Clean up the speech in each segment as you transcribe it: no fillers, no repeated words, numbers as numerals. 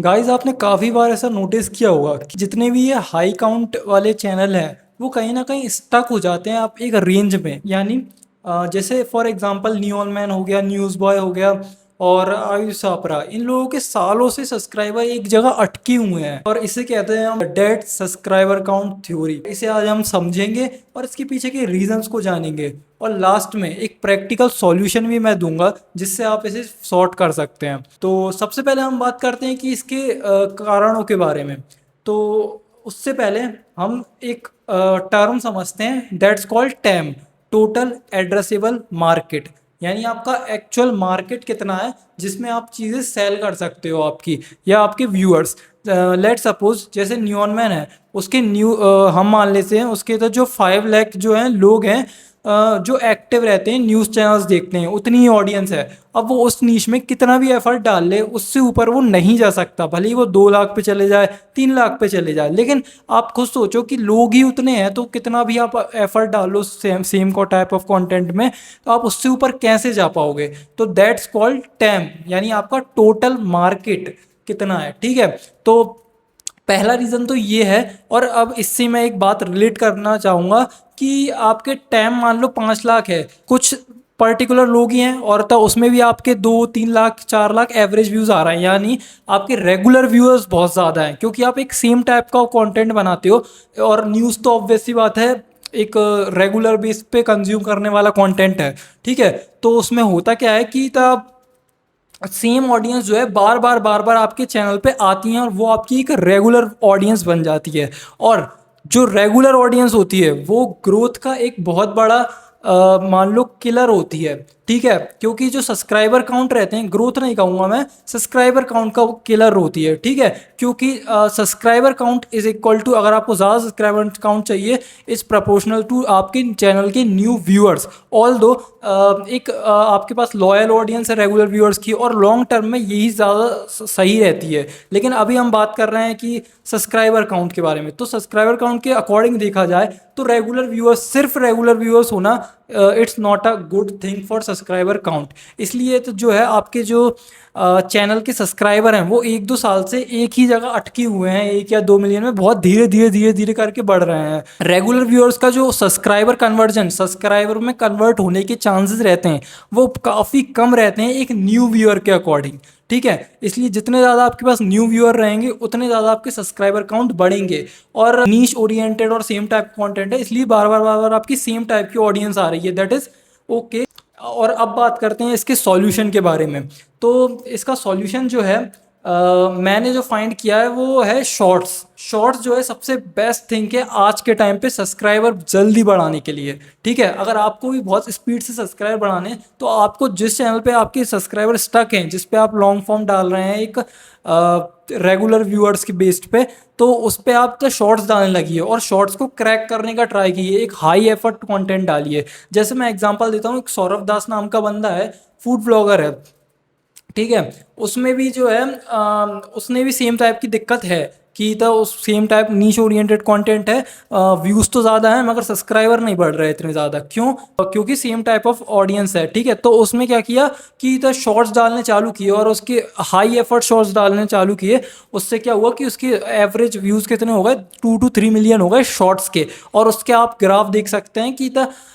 Guys आपने काफ़ी बार ऐसा नोटिस किया होगा कि जितने भी ये हाई काउंट वाले चैनल हैं वो कहीं ना कहीं स्टक हो जाते हैं आप एक रेंज में। यानी जैसे फॉर एग्जांपल नियॉन मैन हो गया, न्यूज़ बॉय हो गया और आयुष छापरा, इन लोगों के सालों से सब्सक्राइबर एक जगह अटके हुए हैं और इसे कहते हैं हम डेड सब्सक्राइबर काउंट थ्योरी। इसे आज हम समझेंगे और इसके पीछे के रीजंस को जानेंगे और लास्ट में एक प्रैक्टिकल सॉल्यूशन भी मैं दूंगा जिससे आप इसे सॉर्ट कर सकते हैं। तो सबसे पहले हम बात करते हैं कि इसके कारणों के बारे में। तो उससे पहले हम एक टर्म समझते हैं, that's called time, total addressable market. यानी आपका एक्चुअल मार्केट कितना है जिसमें आप चीज़ें सेल कर सकते हो आपकी या आपके व्यूअर्स। लेट सपोज जैसे न्यून मैन है, उसके हम मान लेते हैं उसके तो जो 5 लाख जो हैं लोग हैं जो एक्टिव रहते हैं, न्यूज़ चैनल्स देखते हैं, उतनी ही ऑडियंस है। अब वो उस नीश में कितना भी एफर्ट डाल ले उससे ऊपर वो नहीं जा सकता, भले ही वो 2 लाख पे चले जाए, 3 लाख पे चले जाए। लेकिन आप खुद सोचो कि लोग ही उतने हैं तो कितना भी आप एफर्ट डालो सेम सेम को टाइप ऑफ कंटेंट में, तो आप उससे ऊपर कैसे जा पाओगे। तो दैट्स कॉल्ड टैम, यानी आपका टोटल मार्केट कितना है। ठीक है, तो पहला रीज़न तो ये है। और अब इससे मैं एक बात रिलेट करना चाहूँगा कि आपके टैम मान लो 5 लाख है, कुछ पर्टिकुलर लोग ही हैं और तो उसमें भी आपके 2-3 लाख 4 लाख एवरेज व्यूज़ आ रहे हैं, यानी आपके रेगुलर व्यूअर्स बहुत ज़्यादा हैं क्योंकि आप एक सेम टाइप का कंटेंट बनाते हो। और न्यूज़ तो ऑब्वियस सी बात है, एक रेगुलर बेस पे कंज्यूम करने वाला कंटेंट है। ठीक है, तो उसमें होता क्या है कि तब सेम ऑडियंस जो है बार बार आपके चैनल पे आती हैं और वो आपकी एक रेगुलर ऑडियंस बन जाती है। और जो रेगुलर ऑडियंस होती है वो ग्रोथ का एक बहुत बड़ा मान लो किलर होती है। ठीक है, क्योंकि जो सब्सक्राइबर काउंट रहते हैं, ग्रोथ नहीं कहूँगा मैं, सब्सक्राइबर काउंट का किलर होती है। ठीक है, क्योंकि subscriber count is equal to, अगर आपको ज़्यादा सब्सक्राइबर काउंट चाहिए, इज प्रपोर्शनल टू आपके चैनल के न्यू व्यूअर्स। ऑल दो एक आपके पास लॉयल ऑडियंस है रेगुलर व्यूअर्स की और लॉन्ग टर्म में यही ज़्यादा सही रहती है। लेकिन अभी हम बात कर रहे हैं कि सब्सक्राइबर काउंट के बारे में। तो सब्सक्राइबर काउंट के अकॉर्डिंग देखा जाए तो रेगुलर व्यूअर्स, सिर्फ रेगुलर व्यूअर्स होना it's not a good thing for subscriber count. इसलिए तो जो है आपके जो चैनल के सब्सक्राइबर हैं वो 1-2 साल से एक ही जगह अटके हुए हैं, 1 या 2 मिलियन में बहुत धीरे धीरे धीरे धीरे करके बढ़ रहे हैं। रेगुलर व्यूअर्स का जो सब्सक्राइबर में कन्वर्ट होने के चांसेस रहते हैं वो काफ़ी कम रहते हैं एक न्यू व्यूअर के अकॉर्डिंग। ठीक है, इसलिए जितने ज़्यादा आपके पास न्यू व्यूअर रहेंगे उतने ज़्यादा आपके सब्सक्राइबर काउंट बढ़ेंगे। और नीश ओरिएंटेड और सेम टाइप कंटेंट है, इसलिए बार बार आपकी सेम टाइप की ऑडियंस आ रही है, दैट इज़ ओके। और अब बात करते हैं इसके सॉल्यूशन के बारे में। तो इसका सॉल्यूशन जो है मैंने जो फाइंड किया है वो है शॉर्ट्स। शॉर्ट्स जो है सबसे बेस्ट थिंग है आज के टाइम पे सब्सक्राइबर जल्दी बढ़ाने के लिए। ठीक है, अगर आपको भी बहुत स्पीड से सब्सक्राइबर बढ़ाने हैं तो आपको जिस चैनल पे आपके सब्सक्राइबर स्टक हैं, जिस पे आप लॉन्ग फॉर्म डाल रहे हैं एक रेगुलर व्यूअर्स के बेस्ड पे, तो उस पे आप तो शॉर्ट्स डालने लगिए और शॉर्ट्स को क्रैक करने का ट्राई कीजिए, एक हाई एफर्ट कंटेंट डालिए। जैसे मैं एग्जांपल देता हूँ, एक सौरभ दास नाम का बंदा है, फूड ब्लॉगर है। ठीक है, उसमें भी जो है उसने भी सेम टाइप की दिक्कत है कि तो उस सेम टाइप नीश ओरिएंटेड कंटेंट है, व्यूज़ तो ज़्यादा हैं मगर सब्सक्राइबर नहीं बढ़ रहे इतने ज़्यादा। क्यों? क्योंकि सेम टाइप ऑफ ऑडियंस है। ठीक है, तो उसमें क्या किया कि तो शॉर्ट्स डालने चालू किए और उसके हाई एफर्ट शॉर्ट्स डालने चालू किए। उससे क्या हुआ कि उसके एवरेज व्यूज़ कितने हो गए, 2 to 3 मिलियन हो गए शॉर्ट्स के। और उसके आप ग्राफ देख सकते हैं कि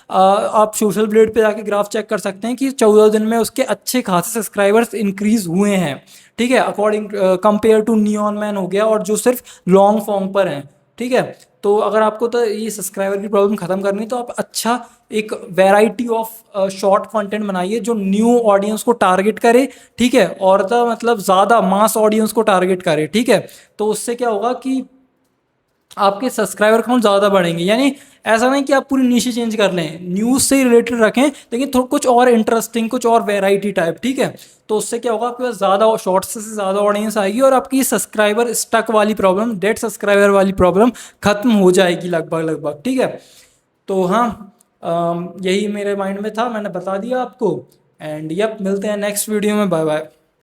आप सोशल ब्लेड पे जाके ग्राफ चेक कर सकते हैं कि 14 दिन में उसके अच्छे खासे सब्सक्राइबर्स इंक्रीज हुए हैं। ठीक है, according compare to neon man हो गया और जो सिर्फ लॉन्ग फॉर्म पर हैं। ठीक है, तो अगर आपको तो ये सब्सक्राइबर की प्रॉब्लम खत्म करनी है तो आप अच्छा एक वैरायटी ऑफ शॉर्ट कंटेंट बनाइए जो न्यू ऑडियंस को टारगेट करे। ठीक है, और तो मतलब ज़्यादा मास ऑडियंस को टारगेट करे। ठीक है, तो उससे क्या होगा कि आपके सब्सक्राइबर काउंट ज़्यादा बढ़ेंगे। यानी ऐसा नहीं कि आप पूरी नीचे चेंज कर लें, न्यूज़ से रिलेटेड रखें लेकिन थोड़ा कुछ और इंटरेस्टिंग, कुछ और वैरायटी टाइप। ठीक है, तो उससे क्या होगा, आपके पास ज़्यादा शॉर्ट्स से ज़्यादा ऑडियंस आएगी और आपकी सब्सक्राइबर स्टक वाली प्रॉब्लम, डेड सब्सक्राइबर वाली प्रॉब्लम खत्म हो जाएगी लगभग लगभग। ठीक है, तो हाँ, यही मेरे माइंड में था, मैंने बता दिया आपको। एंड यप, मिलते हैं नेक्स्ट वीडियो में। Bye bye.